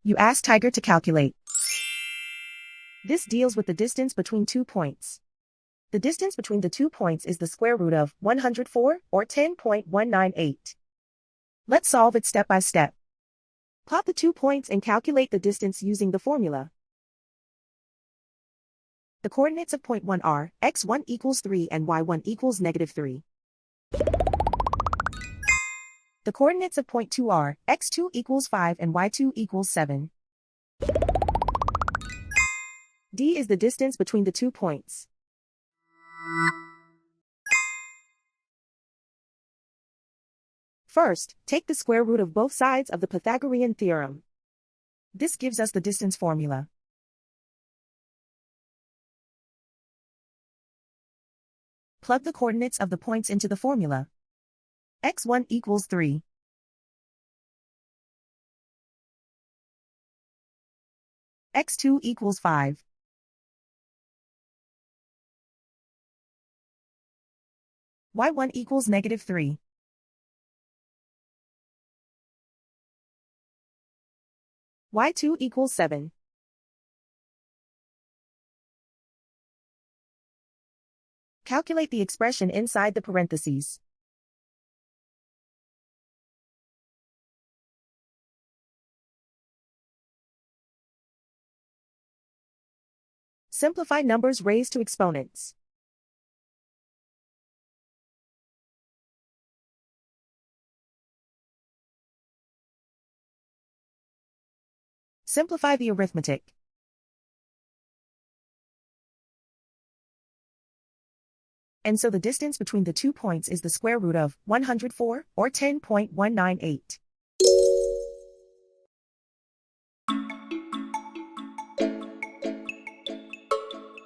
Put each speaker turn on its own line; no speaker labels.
You ask Tiger to calculate. This deals with the distance between 2 points. The distance between the 2 points is the square root of 104, or 10.198. Let's solve it step by step. Plot the 2 points and calculate the distance using the formula. The coordinates of point 1 are x1 equals 3 and y1 equals -3. The coordinates of point 2 are x2 equals 5 and y2 equals 7. D is the distance between the 2 points. First, take the square root of both sides of the Pythagorean theorem. This gives us the distance formula. Plug the coordinates of the points into the formula. x1 equals 3. x2 equals 5. y1 equals -3. y2 equals 7. Calculate the expression inside the parentheses. Simplify numbers raised to exponents. Simplify the arithmetic. And so the distance between the 2 points is the square root of 104, or 10.198.